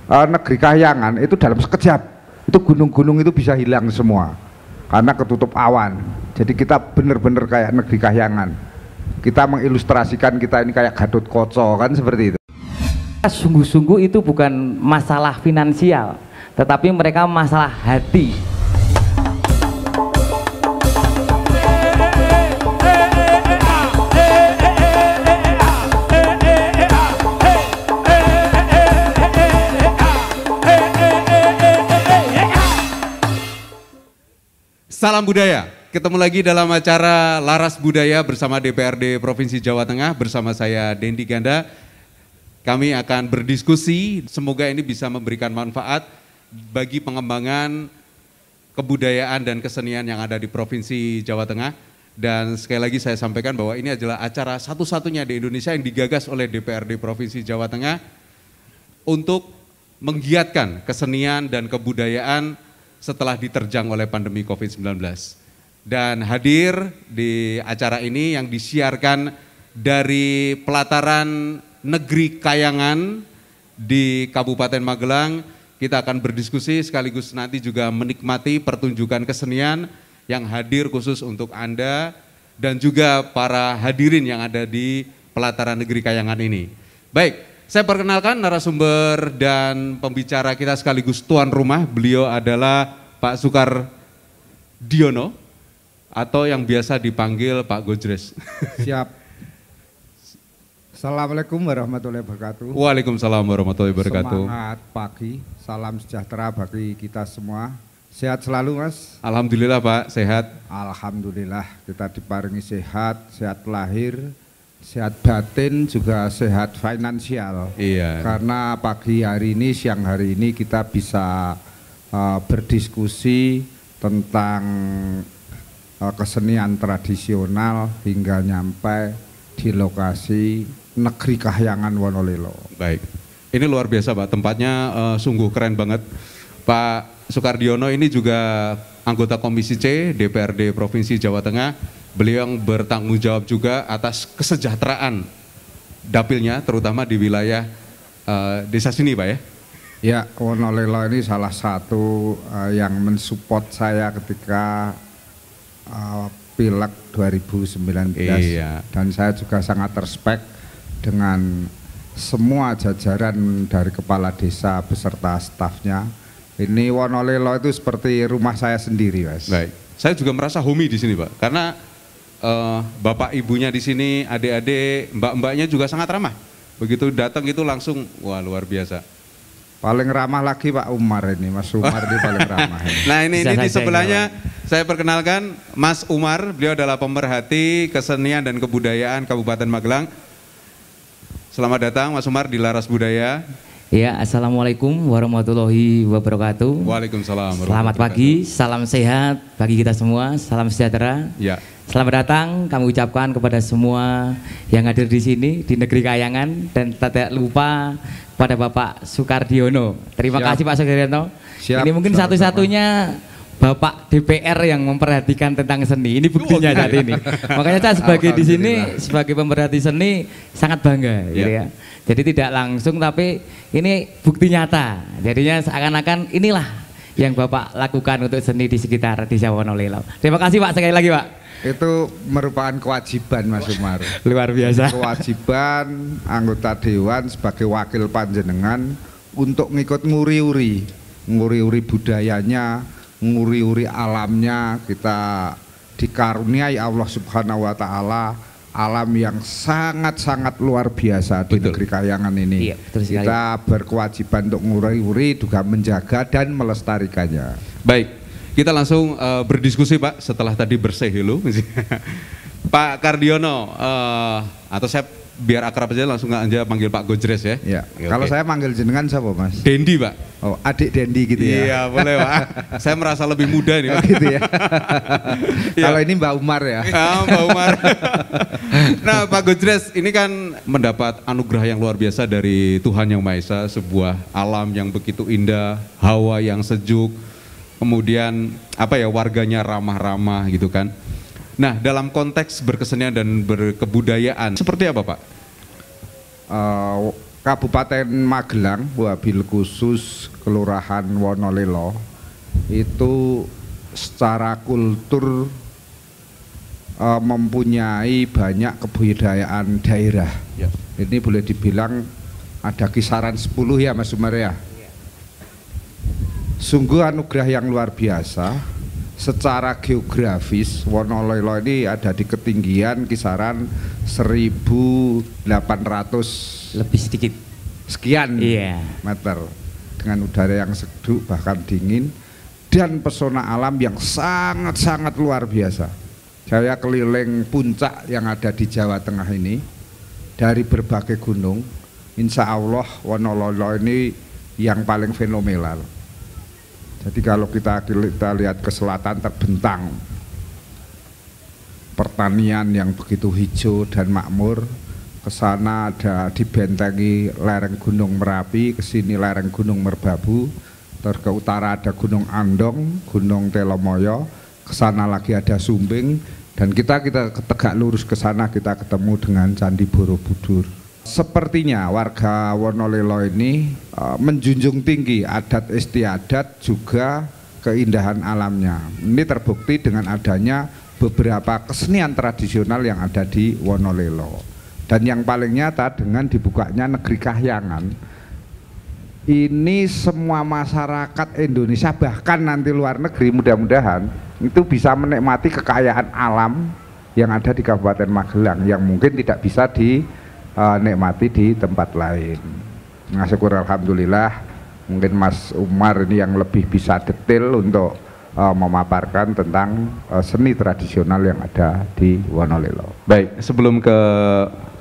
negeri kahyangan itu dalam sekejap itu gunung-gunung itu bisa hilang semua karena ketutup awan. Jadi kita benar-benar kayak negeri kahyangan. Kita mengilustrasikan kita ini kayak Gatot Kaca kan seperti itu. Sungguh-sungguh itu bukan masalah finansial, tetapi mereka masalah hati. Salam budaya, ketemu lagi dalam acara Laras Budaya bersama DPRD Provinsi Jawa Tengah bersama saya Dendi Ganda. Kami akan berdiskusi, semoga ini bisa memberikan manfaat bagi pengembangan kebudayaan dan kesenian yang ada di Provinsi Jawa Tengah. Dan sekali lagi saya sampaikan bahwa ini adalah acara satu-satunya di Indonesia yang digagas oleh DPRD Provinsi Jawa Tengah untuk menggiatkan kesenian dan kebudayaan setelah diterjang oleh pandemi COVID-19. Dan hadir di acara ini yang disiarkan dari pelataran Negeri Kayangan di Kabupaten Magelang. Kita akan berdiskusi sekaligus nanti juga menikmati pertunjukan kesenian yang hadir khusus untuk Anda dan juga para hadirin yang ada di pelataran Negeri Kayangan ini. Baik, saya perkenalkan narasumber dan pembicara kita sekaligus tuan rumah. Beliau adalah Pak Sukardiono atau yang biasa dipanggil Pak Gojres. Siap. Assalamualaikum warahmatullahi wabarakatuh. Waalaikumsalam warahmatullahi wabarakatuh. Semangat pagi, salam sejahtera bagi kita semua. Sehat selalu Mas? Alhamdulillah Pak, sehat. Alhamdulillah kita diparingi sehat, sehat lahir, sehat batin, juga sehat finansial. Iya. Karena pagi hari ini, siang hari ini kita bisa berdiskusi tentang kesenian tradisional hingga nyampe di lokasi Negeri Kahyangan Wonolelo. Baik, ini luar biasa Pak, tempatnya sungguh keren banget. Pak Sukardiono ini juga anggota Komisi C DPRD Provinsi Jawa Tengah. Beliau yang bertanggung jawab juga atas kesejahteraan dapilnya, terutama di wilayah desa sini Pak ya. Ya, Wonolelo ini salah satu yang mensupport saya ketika Pileg 2019. Iya. Dan saya juga sangat respect dengan semua jajaran dari kepala desa beserta stafnya. Ini Wonolelo itu seperti rumah saya sendiri, Mas. Baik, saya juga merasa homey di sini Pak, karena bapak ibunya di sini, adik-adik, mbak-mbaknya juga sangat ramah. Begitu datang itu langsung, wah luar biasa. Paling ramah lagi Pak Umar ini, Mas Umar ini paling ramah. Nah ini di sebelahnya saya perkenalkan Mas Umar, beliau adalah pemerhati kesenian dan kebudayaan Kabupaten Magelang. Selamat datang Mas Umar di Laras Budaya. Ya, assalamualaikum warahmatullahi wabarakatuh. Waalaikumsalam. Selamat pagi, salam sehat bagi kita semua, salam sejahtera. Ya. Selamat datang kami ucapkan kepada semua yang hadir di sini di Negeri Kayangan dan tidak lupa pada Bapak Sukardiono. Terima kasih Pak Sukardiono. Ini mungkin satu-satunya Bapak DPR yang memperhatikan tentang seni. Ini buktinya saat ini. Makanya saya sebagai di sini sebagai pemerhati seni sangat bangga, gitu ya. Jadi tidak langsung tapi ini bukti nyata. Jadinya seakan-akan inilah yang Bapak lakukan untuk seni di sekitar Desa Wonolelo. Terima kasih Pak sekali lagi Pak. Itu merupakan kewajiban Mas Umar. Luar biasa. Kewajiban anggota dewan sebagai wakil panjenengan untuk ngikut nguri-uri budayanya, nguri-uri alamnya. Kita dikaruniai Allah Subhanahu wa taala alam yang sangat-sangat luar biasa di Negeri Kayangan ini. Iya, kita berkewajiban untuk nguri-uri juga menjaga dan melestarikannya. Baik. Kita langsung berdiskusi Pak setelah tadi bersay hello. Pak Kardiono, atau saya biar akrab aja langsung aja panggil Pak Gojres ya. Ya. Kalau saya manggil jenengan siapa Mas? Dendi Pak. Oh, adik Dendi gitu ya? Iya boleh Pak, saya merasa lebih muda nih Pak. Gitu ya. Kalau ini Mbak Umar ya? Mbak Umar. Nah Pak Gojres ini kan mendapat anugerah yang luar biasa dari Tuhan Yang Maha Esa, sebuah alam yang begitu indah, hawa yang sejuk, kemudian apa ya, warganya ramah-ramah gitu kan. Nah dalam konteks berkesenian dan berkebudayaan seperti apa Pak? Kabupaten Magelang, wabil khusus Kelurahan Wonolelo itu secara kultur mempunyai banyak kebudayaan daerah. Ya. Ini boleh dibilang ada kisaran 10 ya Mas Umar ya. Sungguh anugerah yang luar biasa. Secara geografis Wonolelo ini ada di ketinggian kisaran 1.800 lebih sedikit sekian meter dengan udara yang sejuk bahkan dingin dan pesona alam yang sangat-sangat luar biasa. Saya keliling puncak yang ada di Jawa Tengah ini dari berbagai gunung. Insya Allah Wonolelo ini yang paling fenomenal. Jadi kalau kita lihat ke selatan terbentang pertanian yang begitu hijau dan makmur. Ke sana ada dibentengi lereng Gunung Merapi, ke sini lereng Gunung Merbabu, terus ke utara ada Gunung Andong, Gunung Telomoyo, ke sana lagi ada Sumbing, dan kita tegak lurus ke sana kita ketemu dengan Candi Borobudur. Sepertinya warga Wonolelo ini menjunjung tinggi adat istiadat juga keindahan alamnya. Ini terbukti dengan adanya beberapa kesenian tradisional yang ada di Wonolelo. Dan yang paling nyata dengan dibukanya Negeri Kahyangan, ini semua masyarakat Indonesia bahkan nanti luar negeri mudah-mudahan itu bisa menikmati kekayaan alam yang ada di Kabupaten Magelang yang mungkin tidak bisa dinikmati di tempat lain. Nah, syukur alhamdulillah, mungkin Mas Umar ini yang lebih bisa detail untuk memaparkan tentang seni tradisional yang ada di Wonolelo. Baik, sebelum ke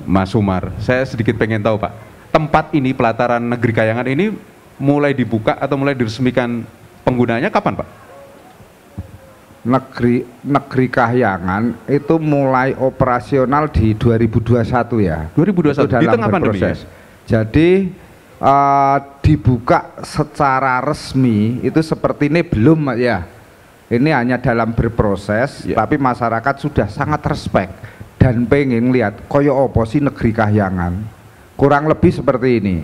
Mas Umar, saya sedikit pengen tahu Pak, tempat ini pelataran Negeri Kahyangan ini mulai dibuka atau mulai diresmikan penggunanya kapan Pak? Negeri Kahyangan itu mulai operasional di 2021 ya. 2021 itu dalam proses. Jadi dibuka secara resmi itu seperti ini belum ya. Ini hanya dalam berproses, tapi masyarakat sudah sangat respect dan pengen lihat koyo opo sih Negeri Kahyangan. Kurang lebih seperti ini.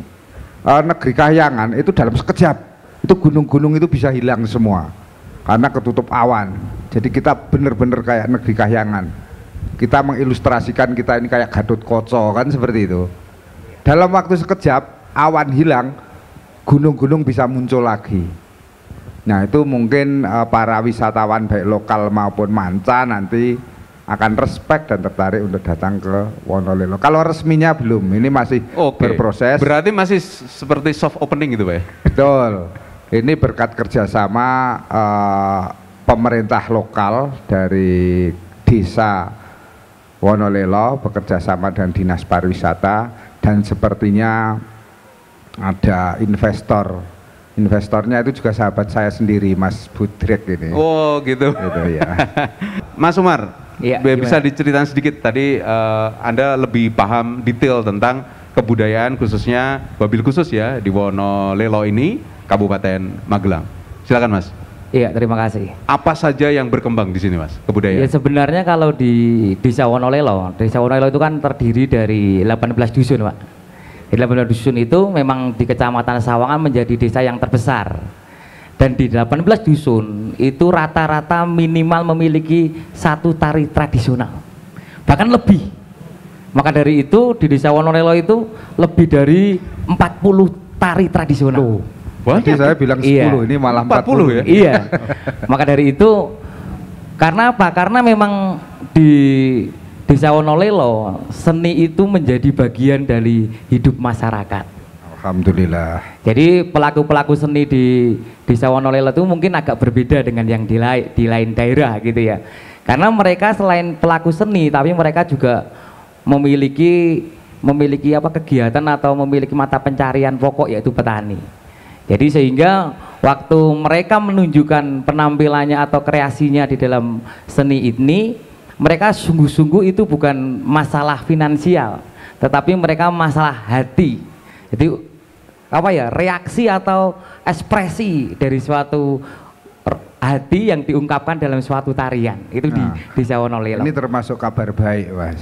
Negeri Kahyangan itu dalam sekejap itu gunung-gunung itu bisa hilang semua karena ketutup awan. Jadi kita benar-benar kayak Negeri Kahyangan. Kita mengilustrasikan kita ini kayak Gatot Kaca kan seperti itu. Dalam waktu sekejap awan hilang, gunung-gunung bisa muncul lagi. Nah itu mungkin para wisatawan baik lokal maupun manca nanti akan respect dan tertarik untuk datang ke Wonolelo. Kalau resminya belum, ini masih berproses. Berarti masih seperti soft opening gitu Pak ya? Betul. Ini berkat kerjasama pemerintah lokal dari desa Wonolelo bekerjasama dengan Dinas Pariwisata dan sepertinya ada investornya itu juga sahabat saya sendiri Mas Budrek ini. Oh gitu. Gitu ya. Mas Umar, ya, bisa diceritakan sedikit tadi Anda lebih paham detail tentang kebudayaan khususnya wabil khusus ya di Wonolelo ini Kabupaten Magelang. Silakan Mas. Iya, terima kasih. Apa saja yang berkembang di sini Mas kebudayaan? Ya sebenarnya kalau di Desa Wonolelo itu kan terdiri dari 18 dusun Pak. 18 dusun itu memang di Kecamatan Sawangan menjadi desa yang terbesar. Dan di 18 dusun itu rata-rata minimal memiliki satu tari tradisional. Bahkan lebih. Maka dari itu di Desa Wonolelo itu lebih dari 40 tari tradisional. Jadi saya bilang 10, iya. Ini malah 40 ya? Iya. Maka dari itu karena apa? Karena memang di Desa Wonolelo seni itu menjadi bagian dari hidup masyarakat. Alhamdulillah. Jadi pelaku-pelaku seni di Desa Wonolelo itu mungkin agak berbeda dengan yang di lain daerah gitu ya. Karena mereka selain pelaku seni tapi mereka juga memiliki kegiatan atau memiliki mata pencarian pokok yaitu petani. Jadi sehingga waktu mereka menunjukkan penampilannya atau kreasinya di dalam seni ini, mereka sungguh-sungguh itu bukan masalah finansial, tetapi mereka masalah hati. Jadi reaksi atau ekspresi dari suatu hati yang diungkapkan dalam suatu tarian itu di Desa Wonolelo. Ini termasuk kabar baik Mas.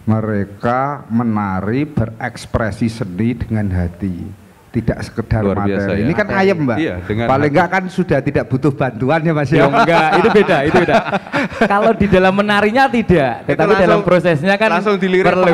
Mereka menari berekspresi seni dengan hati. Tidak sekedar materi. Ya. Ini kan ayam, Mbak. Iya, paling enggak kan sudah tidak butuh bantuan ya, Mas ya. Enggak, itu beda. Kalau di dalam menarinya tidak, tetapi langsung, dalam prosesnya kan langsung dilirik perlu.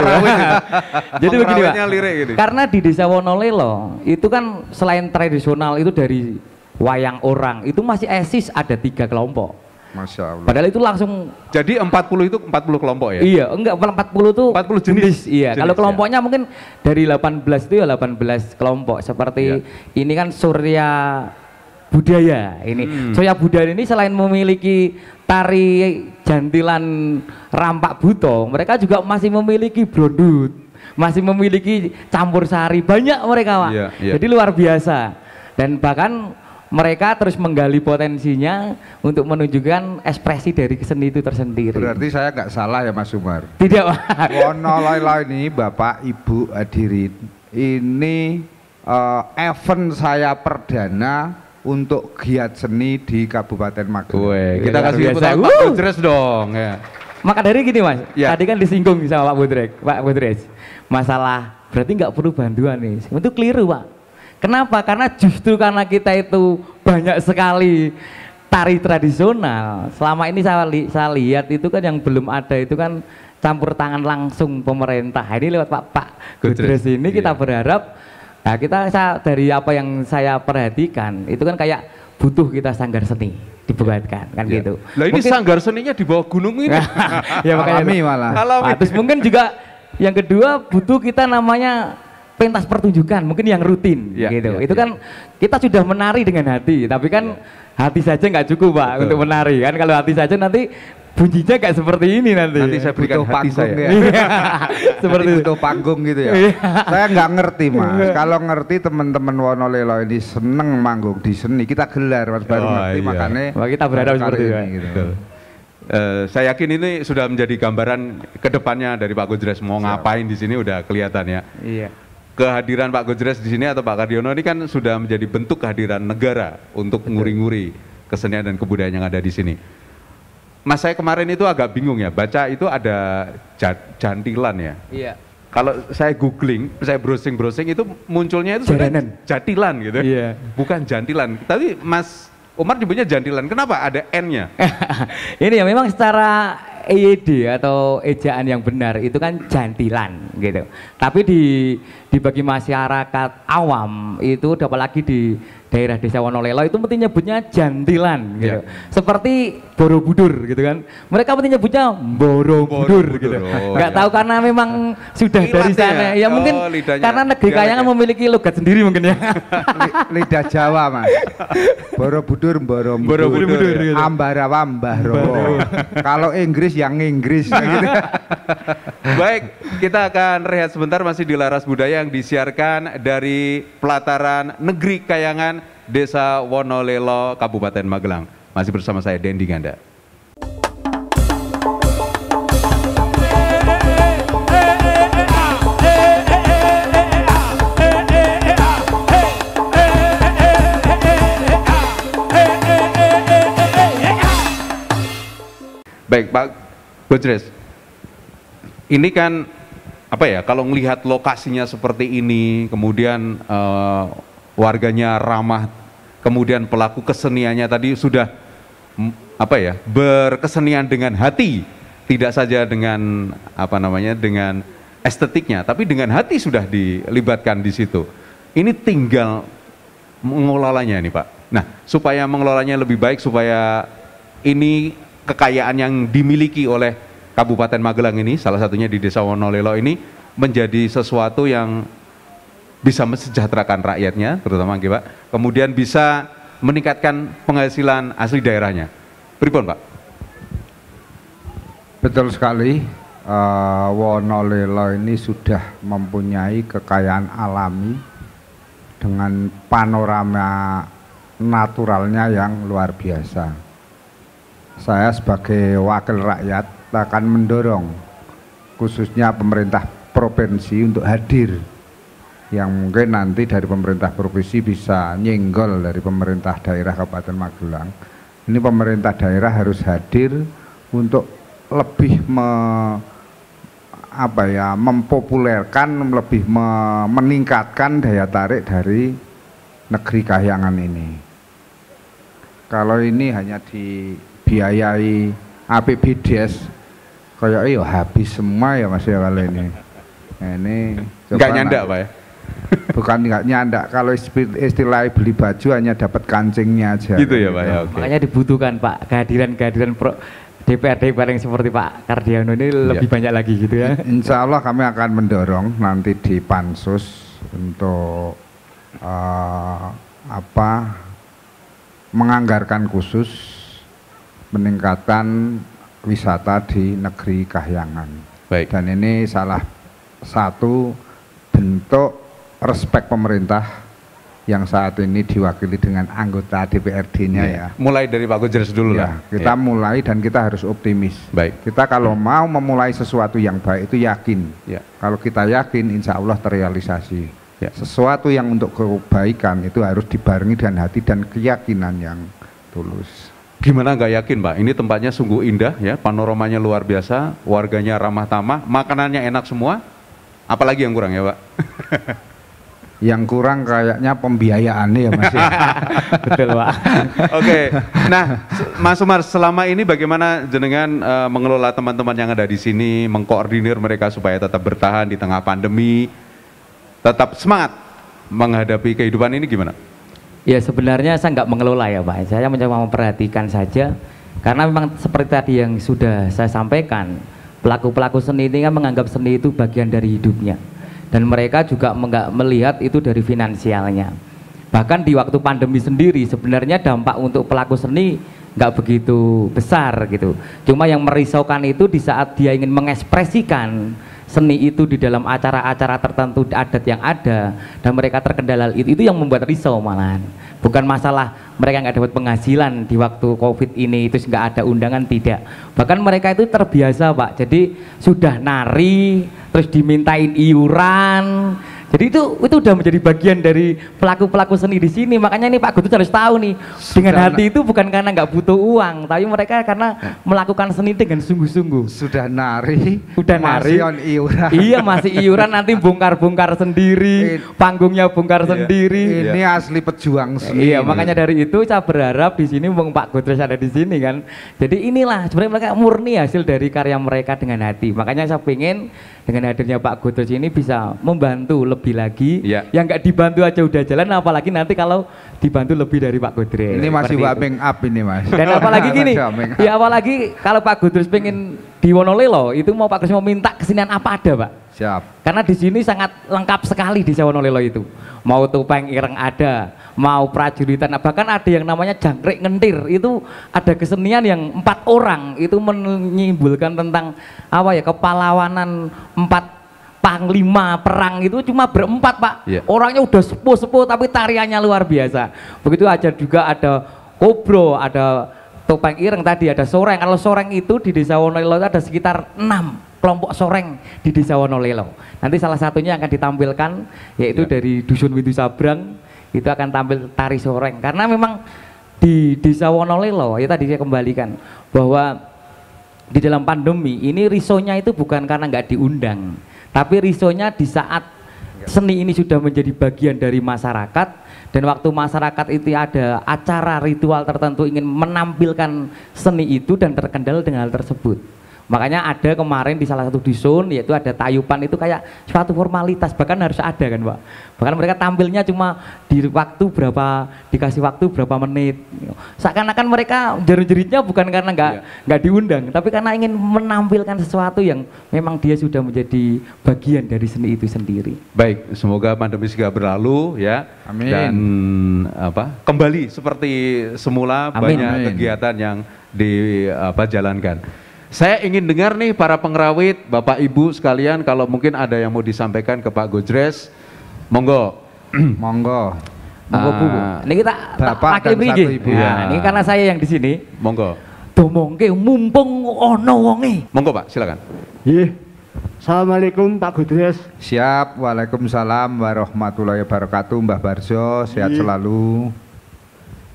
Jadi begini, Pak. Gitu. Karena di Desa Wonolelo itu kan selain tradisional itu dari wayang orang, itu masih eksis ada 3 kelompok. Masya Allah. Padahal itu langsung jadi 40 itu 40 kelompok ya? Iya, enggak 40 itu 40 jenis. Iya, kalau kelompoknya mungkin dari 18 itu ya 18 kelompok seperti ini kan Surya Budaya ini. Surya Budaya ini selain memiliki tari jantilan rampak buto, mereka juga masih memiliki brondut, masih memiliki campur sari, banyak mereka, Pak. Jadi luar biasa. Dan bahkan mereka terus menggali potensinya untuk menunjukkan ekspresi dari seni itu tersendiri. Berarti saya nggak salah ya, Mas Umar? Tidak, Pak. Wonolelo ini Bapak Ibu hadirin, ini event saya perdana untuk giat seni di Kabupaten Magelang. Kita kasih tepuk Pak Budres dong ya. Maka dari gini, Mas, tadi kan disinggung sama Pak Budres, masalah berarti nggak perlu bantuan nih. Itu keliru, Pak. Kenapa? Karena justru karena kita itu banyak sekali tari tradisional. Selama ini saya lihat itu kan yang belum ada itu kan campur tangan langsung pemerintah. Ini lewat Pak Gudres ini kita berharap, nah dari apa yang saya perhatikan itu kan kayak butuh kita sanggar seni dibuatkan kan gitu. Lah ini mungkin, sanggar seninya di bawah gunung ini. Ya makanya alami malah. Nah, terus mungkin juga yang kedua butuh kita namanya pentas pertunjukan mungkin yang rutin gitu. Itu kan kita sudah menari dengan hati, tapi kan hati saja nggak cukup, Pak, untuk menari kan. Kalau hati saja nanti bunyinya kayak seperti ini nanti. Nanti saya berikan hati saya. Ya. Seperti butuh panggung gitu ya. Saya nggak ngerti, Mas. Kalau ngerti teman-teman Wonolelo ini seneng manggung di seni, kita gelar, Mas, baru ngerti makanya. Wah, kita berharap seperti itu. Gitu. Saya yakin ini sudah menjadi gambaran kedepannya dari Pak Gudres mau ngapain di sini udah kelihatan ya. Iya. Kehadiran Pak Gudres di sini atau Pak Kardiono ini kan sudah menjadi bentuk kehadiran negara untuk nguri-nguri kesenian dan kebudayaan yang ada di sini. Mas, saya kemarin itu agak bingung ya, baca itu ada jantilan ya. Iya. Kalau saya googling, saya browsing itu munculnya itu jatilan gitu. Iya. Bukan jantilan. Tapi Mas Umar nyebutnya jantilan. Kenapa ada N-nya? Ini ya memang secara EYD atau ejaan yang benar itu kan jantilan gitu. Tapi di bagi masyarakat awam itu apalagi di daerah Desa Wonolelo itu mesti nyebutnya jantilan gitu. Seperti Borobudur gitu kan. Mereka mesti nyebutnya Borobudur gitu. Nggak tahu karena memang sudah dari sana. Ya mungkin karena negeri kayangan memiliki logat sendiri mungkin ya. Lidah Jawa, Mas. Borobudur, Borobudur, gitu. Ambarawa, Mbahro. Kalau Inggris yang Inggris gitu. Baik, kita akan rehat sebentar, masih di Laras Budaya yang disiarkan dari pelataran Negeri Kayangan Desa Wonolelo, Kabupaten Magelang. Masih bersama saya Dendi Ganda. Baik, Pak Gudres, ini kan apa ya, kalau melihat lokasinya seperti ini, kemudian warganya ramah, kemudian pelaku keseniannya tadi sudah apa ya, berkesenian dengan hati, tidak saja dengan apa namanya, dengan estetiknya, tapi dengan hati sudah dilibatkan di situ. Ini tinggal mengelolanya nih, Pak. Nah, supaya mengelolanya lebih baik, supaya ini kekayaan yang dimiliki oleh Kabupaten Magelang ini, salah satunya di Desa Wonolelo ini, menjadi sesuatu yang bisa mensejahterakan rakyatnya, terutama Pak, kemudian bisa meningkatkan penghasilan asli daerahnya. Pripun, Pak? Betul sekali, Wonolelo ini sudah mempunyai kekayaan alami dengan panorama naturalnya yang luar biasa. Saya sebagai wakil rakyat akan mendorong khususnya pemerintah provinsi untuk hadir, yang mungkin nanti dari pemerintah provinsi bisa nyenggol dari pemerintah daerah Kabupaten Magelang. Ini pemerintah daerah harus hadir untuk lebih mempopulerkan, lebih meningkatkan daya tarik dari negeri kahyangan ini. Kalau ini hanya dibiayai APBDes, kayak habis semua ya Mas ya kalau ini. Nah, ini nggak nyandak Pak ya? Bukan nggak nyandak, kalau istilah beli baju hanya dapat kancingnya aja. Gitu ya Pak ya. Okay. Makanya dibutuhkan Pak kehadiran DPRD yang seperti Pak Kardiono ini lebih banyak lagi gitu ya. Insya Allah kami akan mendorong nanti di Pansus untuk menganggarkan khusus peningkatan wisata di negeri kahyangan. Baik. Dan ini salah satu bentuk respek pemerintah yang saat ini diwakili dengan anggota DPRD-nya ya. Mulai dari Pak Gojres dulu lah. Kita mulai dan kita harus optimis. Baik. Kita kalau mau memulai sesuatu yang baik itu yakin. Kalau kita yakin insya Allah terrealisasi. Sesuatu yang untuk kebaikan itu harus dibarengi dengan hati dan keyakinan yang tulus. Gimana nggak yakin Pak? Ini tempatnya sungguh indah ya, panoramanya luar biasa, warganya ramah tamah, makanannya enak semua. Apalagi yang kurang ya Pak? Yang kurang kayaknya pembiayaannya ya Mas. Betul Pak. Oke. Nah Mas Umar, selama ini bagaimana jenengan mengelola teman-teman yang ada di sini, mengkoordinir mereka supaya tetap bertahan di tengah pandemi, tetap semangat menghadapi kehidupan ini gimana? Ya sebenarnya saya nggak mengelola ya Pak, saya mencoba memperhatikan saja, karena memang seperti tadi yang sudah saya sampaikan, pelaku-pelaku seni ini kan menganggap seni itu bagian dari hidupnya, dan mereka juga nggak melihat itu dari finansialnya. Bahkan di waktu pandemi sendiri sebenarnya dampak untuk pelaku seni nggak begitu besar gitu, cuma yang merisaukan itu di saat dia ingin mengekspresikan seni itu di dalam acara-acara tertentu adat yang ada dan mereka terkendala itu yang membuat risau malahan. Bukan masalah mereka nggak dapat penghasilan di waktu COVID ini, itu nggak ada undangan, tidak. Bahkan mereka itu terbiasa Pak, jadi sudah nari terus dimintain iuran. Jadi itu udah menjadi bagian dari pelaku-pelaku seni di sini. Makanya ini Pak Gutut harus tahu nih, dengan hati itu bukan karena nggak butuh uang, tapi mereka karena melakukan seni dengan sungguh-sungguh. Sudah nari, masih iuran. Iya masih iuran, nanti bongkar-bongkar sendiri, panggungnya bongkar sendiri. Ini asli pejuang seni. Iya, makanya dari itu saya berharap di sini Pak Gutut ada di sini kan. Jadi inilah sebenarnya mereka murni hasil dari karya mereka dengan hati. Makanya saya pengen dengan hadirnya Pak Gutut ini bisa membantu lebih lagi, yang nggak dibantu aja udah jalan, apalagi nanti kalau dibantu lebih dari Pak Gudres. Ini masih warming up ini Mas. Dan apalagi gini, ya apalagi kalau Pak Gudres pengen di Wonolelo itu mau Pak Gudres mau minta kesenian apa ada Pak? Siap. Karena di sini sangat lengkap sekali di Wonolelo itu. Mau topeng ireng ada, mau prajuritan, bahkan ada yang namanya jangkrik ngentir. Itu ada kesenian yang 4 orang itu menyimpulkan tentang apa ya, kepahlawanan 4 panglima perang itu cuma berempat Pak. Orangnya udah sepuh-sepuh tapi tariannya luar biasa. Begitu aja juga ada kobro, ada topeng ireng tadi, ada soreng. Kalau soreng itu di Desa Wonolelo ada sekitar 6 kelompok soreng di Desa Wonolelo. Nanti salah satunya akan ditampilkan yaitu dari Dusun Windu Sabrang, itu akan tampil tari soreng. Karena memang di Desa Wonolelo ya tadi saya kembalikan bahwa di dalam pandemi ini risonya itu bukan karena nggak diundang, tapi risonya di saat seni ini sudah menjadi bagian dari masyarakat, dan waktu masyarakat itu ada acara ritual tertentu ingin menampilkan seni itu dan terkendala dengan hal tersebut. Makanya ada kemarin di salah satu dusun yaitu ada tayupan, itu kayak suatu formalitas, bahkan harus ada kan Pak. Bahkan mereka tampilnya cuma di waktu berapa, dikasih waktu berapa menit. Seakan-akan mereka jerit-jeritnya bukan karena nggak diundang, tapi karena ingin menampilkan sesuatu yang memang dia sudah menjadi bagian dari seni itu sendiri. Baik, semoga pandemi segera berlalu ya. Amin. Dan kembali seperti semula. Amin. Banyak kegiatan yang dijalankan. Saya ingin dengar nih para pengrawit, Bapak Ibu sekalian, kalau mungkin ada yang mau disampaikan ke Pak Gojres, monggo. Monggo. Monggo Bu. Ini kita Bapak dan satu Ibu. Nah, ini karena saya yang di sini. Monggo. Domongke mumpung ono wonge. Monggo Pak, silakan. Assalamualaikum Pak Gojres. Siap. Waalaikumsalam warahmatullahi wabarakatuh. Mbah Barjo, sehat selalu.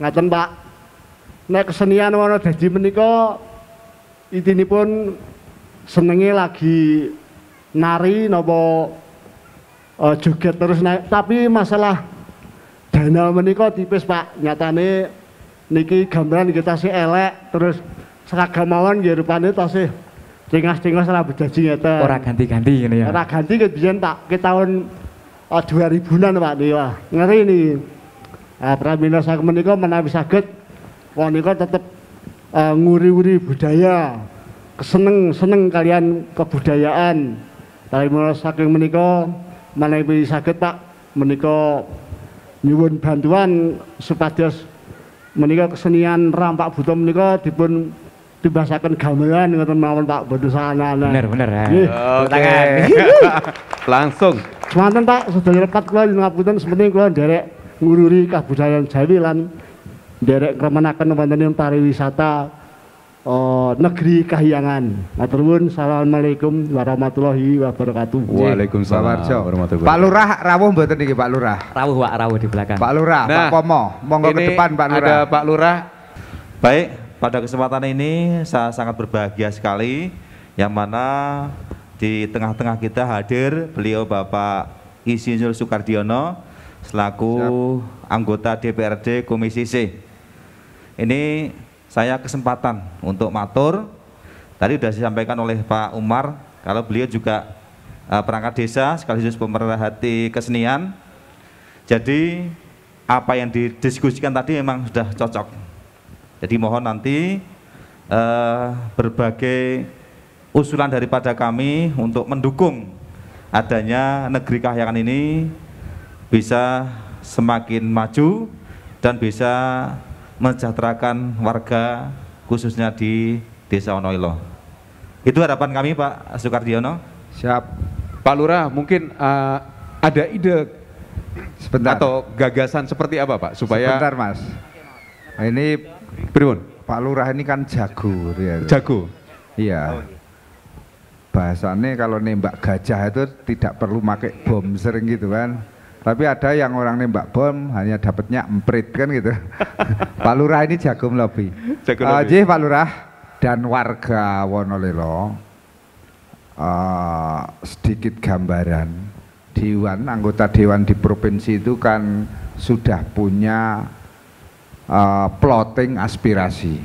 Ngaten Pak, nek kesenian Wonodaji menika itinipun senenge lagi nari nopo joget terus naik. Tapi masalah dana menika tipis Pak. Nyatane niki gambaran kita sih elek terus seragam mawon nggih rupane tasih cengas-cengas ora bejaji ngeten. Ora ganti-ganti ngene ya. Ora ganti ke biyen Pak, ke tahun 2000-an Pak niki. Wah, ngeri niki. Pramila sak menika menawi saged menika tetep nguri-uri budaya, seneng kalian kebudayaan. Pramila saking menika menawi saged Pak menika nyuwun bantuan supados menika kesenian rampak buta menika dipun dibasaken gamelan ngoten mawon Pak boten sanana. Bener ya. Oke. Langsung. Semanten Pak, sedaya lepat kula ngapunten sementing kula nderek ngururi kabudayaan Jawi lan nderek ngremenaken wonten pariwisata negeri Kahyangan. Matur nuwun. Assalamualaikum warahmatullahi wabarakatuh. Waalaikumsalam warahmatullahi wabarakatuh. Pak Lurah rawuh mboten niki Pak Lurah? Rawuh Pak, rawuh di belakang. Pak Lurah, Nah, Pak Pomo, monggo ke depan Pak Lurah. Ada Pak Lurah. Baik, pada kesempatan ini saya sangat berbahagia sekali yang mana di tengah-tengah kita hadir beliau Bapak Insinyur Sukardiono selaku anggota DPRD Komisi C. Ini saya kesempatan untuk matur. Tadi sudah disampaikan oleh Pak Umar kalau beliau juga perangkat desa sekaligus pemerhati kesenian. Jadi apa yang didiskusikan tadi memang sudah cocok. Jadi mohon nanti berbagai usulan daripada kami untuk mendukung adanya negeri Kahyangan ini bisa semakin maju dan bisa mensejahterakan warga khususnya di Desa Wonoilo. Itu harapan kami Pak Sukardiono. Siap. Pak Lurah mungkin ada ide Sebentar. atau gagasan seperti apa Pak supaya Sebentar Mas. Ini Pripun? Pak Lurah ini kan jago ya. Jago. Iya. Bahasanya kalau nembak gajah itu tidak perlu pakai bom sering gitu kan. Tapi ada yang orang nembak bom hanya dapatnya emprit kan gitu. Pak Lurah ini jago melobi. Jadi Pak Lurah dan warga Wonolelo sedikit gambaran. Dewan, anggota dewan di provinsi itu kan sudah punya plotting aspirasi.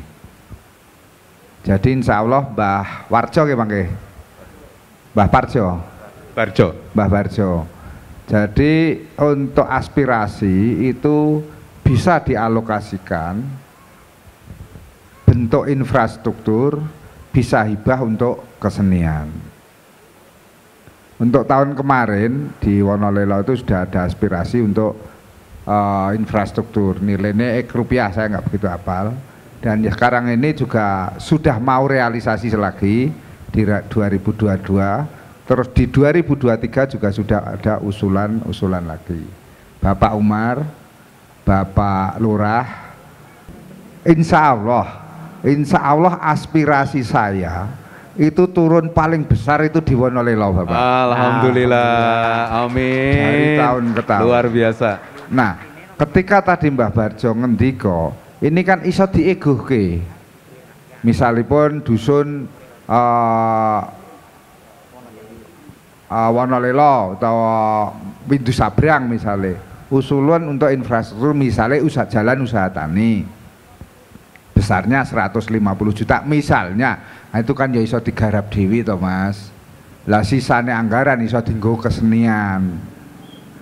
Jadi insya Allah Mbah Warjo nggih Mbah Parjo. Mbah Parjo. Jadi untuk aspirasi itu bisa dialokasikan bentuk infrastruktur, bisa hibah untuk kesenian. Untuk tahun kemarin di Wonolelo itu sudah ada aspirasi untuk infrastruktur, nilainya rupiah saya nggak begitu hafal. Dan ya sekarang ini juga sudah mau realisasi lagi di 2022. Terus di 2023 juga sudah ada usulan lagi. Bapak Umar, Bapak Lurah, insya Allah aspirasi saya itu turun paling besar itu di Wonolelo Bapak. Alhamdulillah, amin. Dari tahun ke tahun. Luar biasa. Nah, ketika tadi Mbah Barjo ngendika, ini kan iso dieguhke. Misalipun dusun Wonolelo atau Windu Sabrang misalnya usulan untuk infrastruktur misalnya jalan usaha tani besarnya 150 juta misalnya, nah itu kan ya iso digarap dewi toh Mas. Lah sisane anggaran iso dienggo kesenian.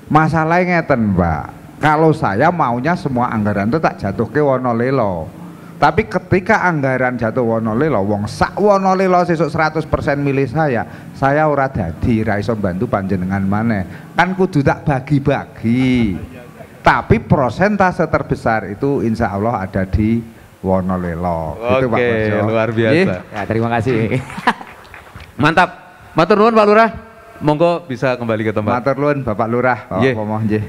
Masalahnya ngeten Pak, kalau saya maunya semua anggaran itu tak jatuh ke Wonolelo. Tapi ketika anggaran jatuh Wonolelo, wong sak Wonolelo sesuk 100% milih saya ora dadi, ra iso bantu panjenengan maneh. Kan kudu tak bagi-bagi. Tapi persentase terbesar itu insya Allah ada di Wonolelo. Gitu, Pak Barjo. Luar biasa. Ya, terima kasih. Mantap. Matur nuwun Pak Lurah. Monggo bisa kembali ke tempat. Matur nuwun Bapak Lurah, Pak Pomo nggih.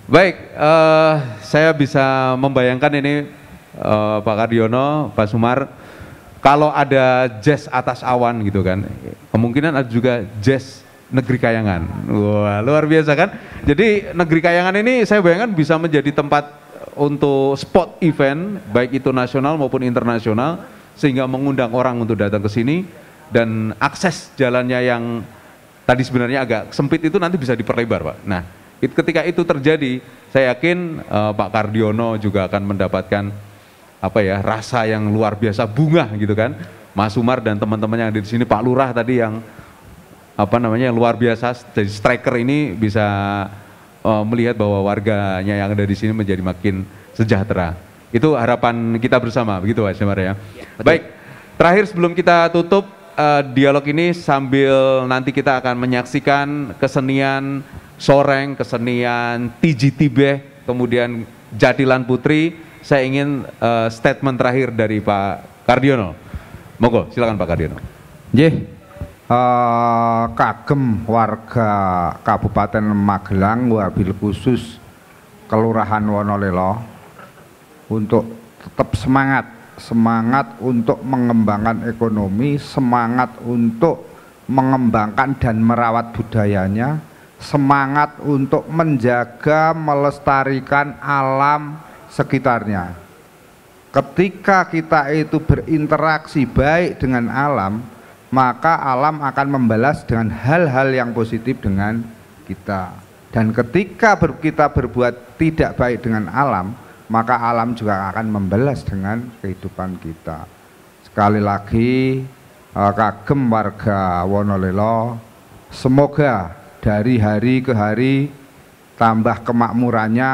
Baik, saya bisa membayangkan ini Pak Kardiono, Pak Sumar, kalau ada jazz atas awan gitu kan, kemungkinan ada juga jazz negeri Kahyangan. Wah, luar biasa kan? Jadi negeri Kahyangan ini saya bayangkan bisa menjadi tempat untuk spot event, baik itu nasional maupun internasional, sehingga mengundang orang untuk datang ke sini. dan akses jalannya yang tadi sebenarnya agak sempit itu nanti bisa diperlebar, Pak. Nah, ketika itu terjadi, saya yakin Pak Kardiono juga akan mendapatkan rasa yang luar biasa, bunga gitu kan. Mas Umar dan teman-teman yang ada di sini, Pak Lurah tadi yang luar biasa, jadi striker ini bisa melihat bahwa warganya yang ada di sini menjadi makin sejahtera. Itu harapan kita bersama, begitu Pak Semar ya. Baik, terakhir sebelum kita tutup dialog ini, sambil nanti kita akan menyaksikan kesenian soreng, kesenian tiji tibeh, kemudian jatilan putri, saya ingin statement terakhir dari Pak Kardiono. Monggo, silakan Pak Kardiono. Nggih, kagem warga Kabupaten Magelang, wabil khusus Kelurahan Wonolelo untuk tetap semangat untuk mengembangkan ekonomi, semangat untuk mengembangkan dan merawat budayanya, semangat untuk menjaga, melestarikan alam sekitarnya. Ketika kita itu berinteraksi baik dengan alam, maka alam akan membalas dengan hal-hal yang positif dengan kita. Dan ketika kita berbuat tidak baik dengan alam, maka alam juga akan membalas dengan kehidupan kita. Sekali lagi, kagem warga Wonolelo, semoga dari hari ke hari tambah kemakmurannya,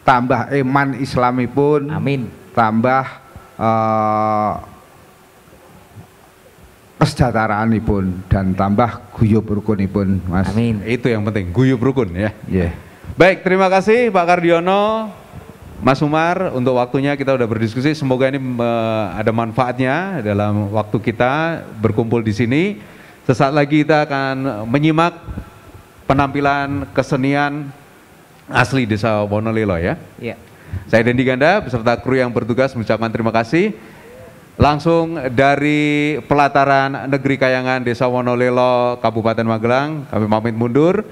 tambah iman Islami pun, amin, tambah kesejahteraanipun dan tambah guyub rukunipun, Mas. Amin. Itu yang penting, guyub rukun ya. Yeah. Baik, terima kasih Pak Kardiono, Mas Umar, untuk waktunya kita udah berdiskusi. Semoga ini ada manfaatnya dalam waktu kita berkumpul di sini. Sesaat lagi kita akan menyimak penampilan kesenian asli Desa Wonolelo ya. Iya. Saya Dendi Ganda beserta kru yang bertugas mengucapkan terima kasih. Langsung dari pelataran Negeri Kayangan Desa Wonolelo, Kabupaten Magelang, kami pamit mundur.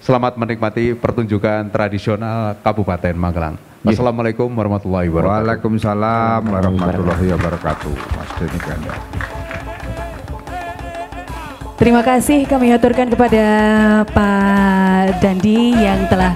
Selamat menikmati pertunjukan tradisional Kabupaten Magelang. Wassalamualaikum warahmatullahi wabarakatuh. Waalaikumsalam warahmatullahi wabarakatuh. Mas Dendi Ganda. Terima kasih kami aturkan kepada Pak Dandi yang telah